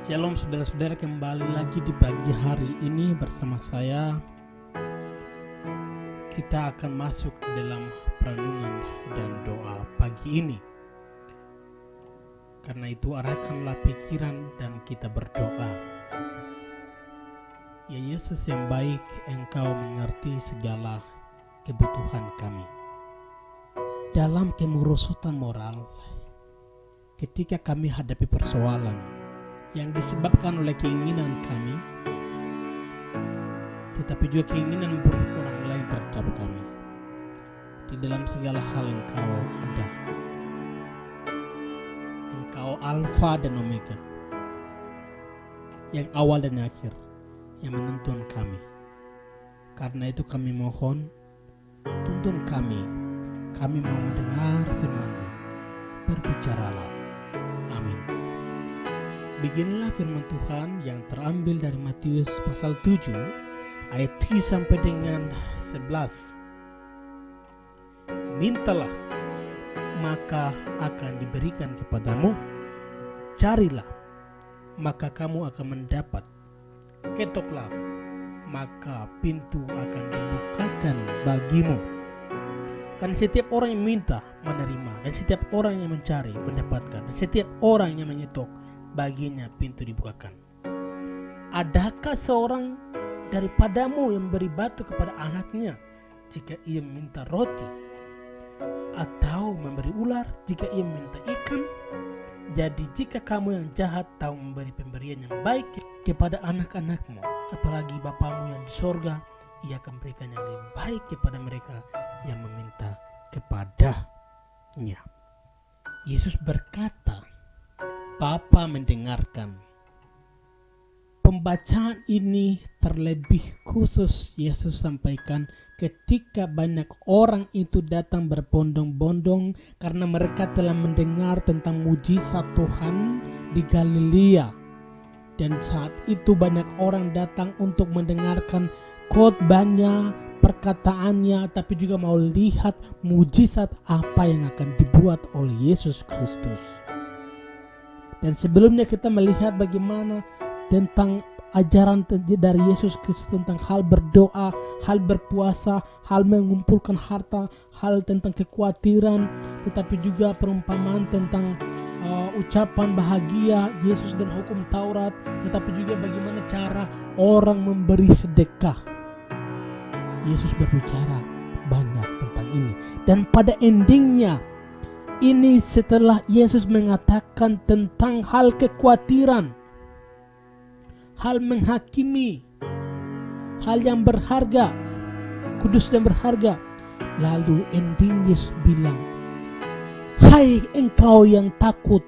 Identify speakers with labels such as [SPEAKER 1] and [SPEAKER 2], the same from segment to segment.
[SPEAKER 1] Shalom saudara-saudara, kembali lagi di pagi hari ini bersama saya. Kita akan masuk dalam perenungan dan doa pagi ini. Karena itu arahkanlah pikiran dan kita berdoa. Ya Yesus yang baik, Engkau mengerti segala kebutuhan kami. Dalam kemerosotan moral, ketika kami hadapi persoalan yang disebabkan oleh keinginan kami, tetapi juga keinginan buruk orang lain terhadap kami. Di dalam segala hal Engkau ada. Engkau Alfa dan Omega, yang awal dan akhir, yang menuntun kami. Karena itu kami mohon, tuntun kami mau mendengar firman-Mu. Berbicaralah. Amin. Beginilah firman Tuhan yang terambil dari Matius pasal 7 ayat 3 sampai dengan 11. Mintalah, maka akan diberikan kepadamu. Carilah, maka kamu akan mendapat. Ketoklah, maka pintu akan dibukakan bagimu. Kan setiap orang yang minta menerima, dan setiap orang yang mencari mendapatkan, dan setiap orang yang menyetok baginya pintu dibukakan. Adakah seorang daripadamu yang memberi batu kepada anaknya jika ia minta roti, atau memberi ular jika ia minta ikan? Jadi jika kamu yang jahat tahu memberi pemberian yang baik kepada anak-anakmu, apalagi Bapamu yang di sorga, ia akan berikan yang lebih baik kepada mereka yang meminta kepadanya. Yesus berkata, Bapa mendengarkan. Pembacaan ini terlebih khusus Yesus sampaikan ketika banyak orang itu datang berbondong-bondong karena mereka telah mendengar tentang mujizat Tuhan di Galilea. Dan saat itu banyak orang datang untuk mendengarkan khotbahnya, perkataannya, tapi juga mau lihat mujizat apa yang akan dibuat oleh Yesus Kristus. Dan sebelumnya kita melihat bagaimana tentang ajaran dari Yesus Kristus tentang hal berdoa, hal berpuasa, hal mengumpulkan harta, hal tentang kekhawatiran, tetapi juga perumpamaan tentang ucapan bahagia Yesus dan hukum Taurat, tetapi juga bagaimana cara orang memberi sedekah. Yesus berbicara banyak tentang ini. Dan pada endingnya, ini setelah Yesus mengatakan tentang hal kekhawatiran, hal menghakimi, hal yang berharga, kudus dan berharga. Lalu ending Yesus bilang, hai engkau yang takut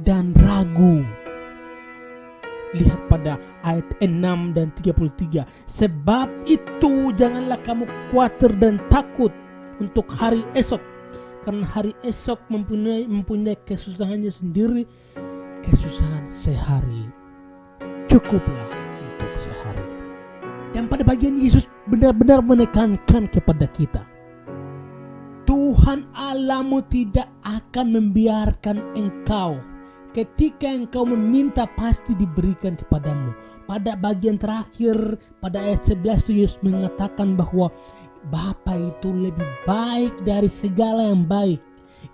[SPEAKER 1] dan ragu. Lihat pada ayat 6 dan 33. Sebab itu janganlah kamu khawatir dan takut untuk hari esok. Karena hari esok mempunyai kesusahannya sendiri. Kesusahan sehari cukuplah untuk sehari. Dan pada bagian Yesus benar-benar menekankan kepada kita, Tuhan Allahmu tidak akan membiarkan engkau. Ketika engkau meminta pasti diberikan kepadamu. Pada bagian terakhir pada ayat 11 Yesus mengatakan bahwa Bapa itu lebih baik dari segala yang baik.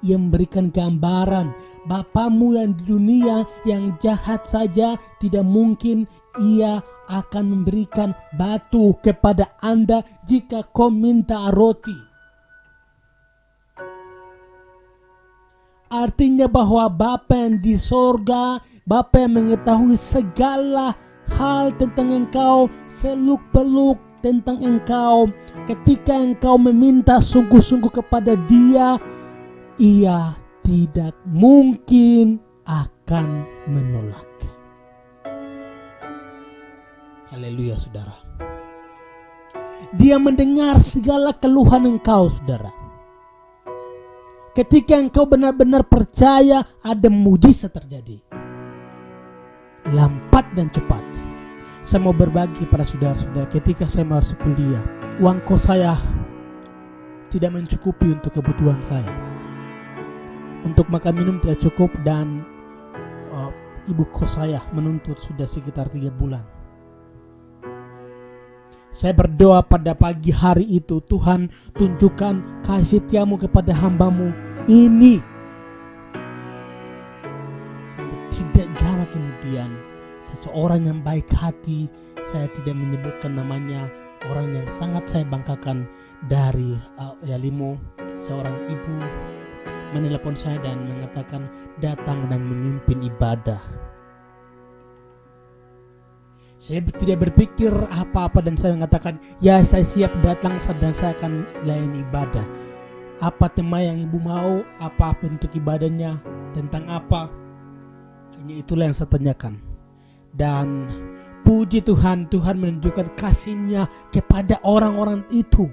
[SPEAKER 1] Ia memberikan gambaran, Bapamu yang di dunia yang jahat saja tidak mungkin ia akan memberikan batu kepada Anda jika kau minta roti. Artinya bahwa Bapa yang di sorga, Bapa yang mengetahui segala hal tentang engkau, seluk-beluk tentang engkau. Ketika engkau meminta sungguh-sungguh kepada Dia, Ia tidak mungkin akan menolak. Haleluya saudara. Dia mendengar segala keluhan engkau saudara. Ketika engkau benar-benar percaya, ada mujizat terjadi. Lambat dan cepat. Saya mau berbagi pada saudara-saudara, ketika saya masuk kuliah, uang kos saya tidak mencukupi untuk kebutuhan saya. Untuk makan minum tidak cukup, dan ibu kos saya menuntut sudah sekitar 3 bulan. Saya berdoa pada pagi hari itu, Tuhan tunjukkan kasih setiamu kepada hambamu ini. Sampai tidak lama kemudian, seseorang yang baik hati, saya tidak menyebutkan namanya, orang yang sangat saya banggakan dari Yalimo, seorang ibu menelepon saya dan mengatakan datang dan memimpin ibadah. Saya tidak berpikir apa-apa dan saya mengatakan, ya saya siap datang dan saya akan layani ibadah. Apa tema yang ibu mau, apa bentuk ibadahnya, tentang apa, hanya itulah yang saya tanyakan. Dan puji Tuhan, Tuhan menunjukkan kasih-Nya kepada orang-orang itu.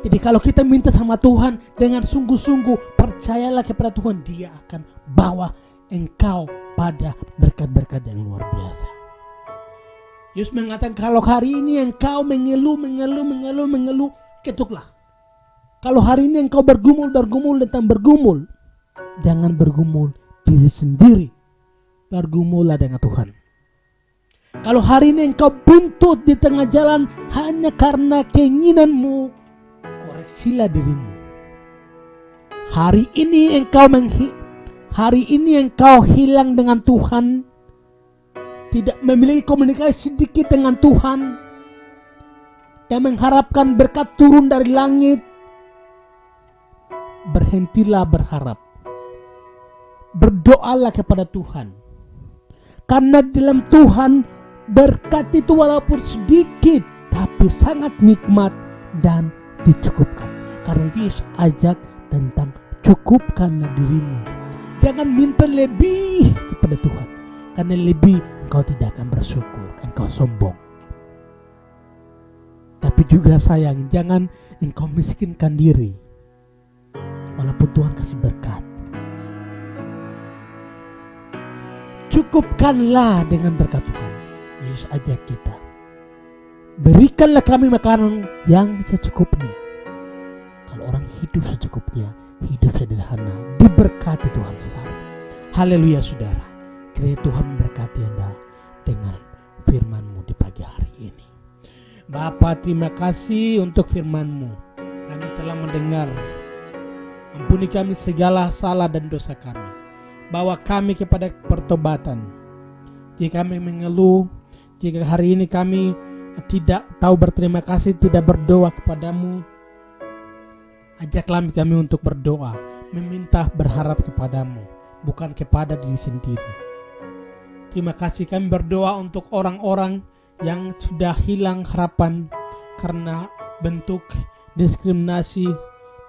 [SPEAKER 1] Jadi kalau kita minta sama Tuhan dengan sungguh-sungguh, percayalah kepada Tuhan, Dia akan bawa engkau pada berkat-berkat yang luar biasa. Yesus mengatakan, kalau hari ini engkau mengeluh, ketuklah. Kalau hari ini engkau bergumul, jangan bergumul diri sendiri, bergumullah dengan Tuhan. Kalau hari ini engkau buntut di tengah jalan hanya karena keinginanmu, koreksilah dirimu. Hari ini engkau hilang dengan Tuhan, tidak memiliki komunikasi sedikit dengan Tuhan, dan mengharapkan berkat turun dari langit. Berhentilah berharap, berdoalah kepada Tuhan, karena dalam Tuhan berkat itu walaupun sedikit tapi sangat nikmat dan dicukupkan. Karena itu Yesus ajak tentang cukupkanlah dirimu. Jangan minta lebih kepada Tuhan, karena lebih engkau tidak akan bersyukur, engkau sombong. Tapi juga sayang, jangan engkau miskinkan diri walaupun Tuhan kasih berkat. Cukupkanlah dengan berkat Tuhan. Yesus ajak kita, berikanlah kami makanan yang secukupnya. Kalau orang hidup secukupnya, hidup sederhana, diberkati Tuhan selalu. Haleluya saudara. Kiranya Tuhan memberkati Anda dengan firman-Mu di pagi hari ini. Bapa, terima kasih untuk firman-Mu. Kami telah mendengar. Ampuni kami segala salah dan dosa kami. Bawa kami kepada pertobatan. Jika kami mengeluh, jika hari ini kami tidak tahu berterima kasih, tidak berdoa kepadamu, ajaklah kami untuk berdoa, meminta, berharap kepadamu, bukan kepada diri sendiri. Terima kasih, kami berdoa untuk orang-orang yang sudah hilang harapan karena bentuk diskriminasi,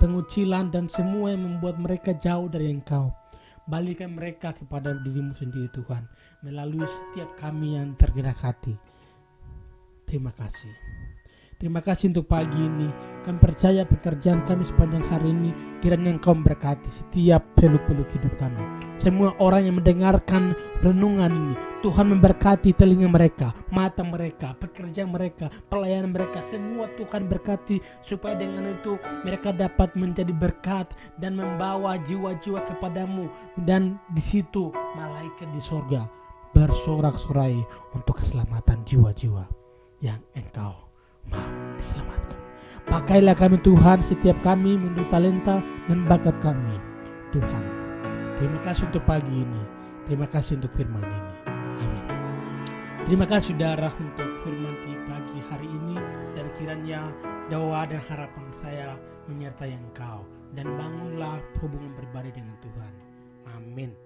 [SPEAKER 1] pengucilan, dan semua yang membuat mereka jauh dari Engkau. Balikan mereka kepada dirimu sendiri Tuhan, melalui setiap kami yang tergerak hati. Terima kasih. Terima kasih untuk pagi ini. Kami percaya pekerjaan kami sepanjang hari ini, kiranya Engkau memberkati setiap peluk-peluk hidup kami. Semua orang yang mendengarkan renungan ini, Tuhan memberkati telinga mereka, mata mereka, pekerjaan mereka, pelayanan mereka. Semua Tuhan berkati, supaya dengan itu mereka dapat menjadi berkat dan membawa jiwa-jiwa kepadamu. Dan di situ malaikat di sorga bersorak-sorai untuk keselamatan jiwa-jiwa yang Engkau mau diselamatkan. Pakailah kami Tuhan, setiap kami menurut talenta dan bakat kami Tuhan. Terima kasih untuk pagi ini. Terima kasih untuk firman ini. Amin. Terima kasih saudara untuk firman di pagi hari ini, dan kiranya doa dan harapan saya menyertai engkau, dan bangunlah hubungan pribadi dengan Tuhan. Amin.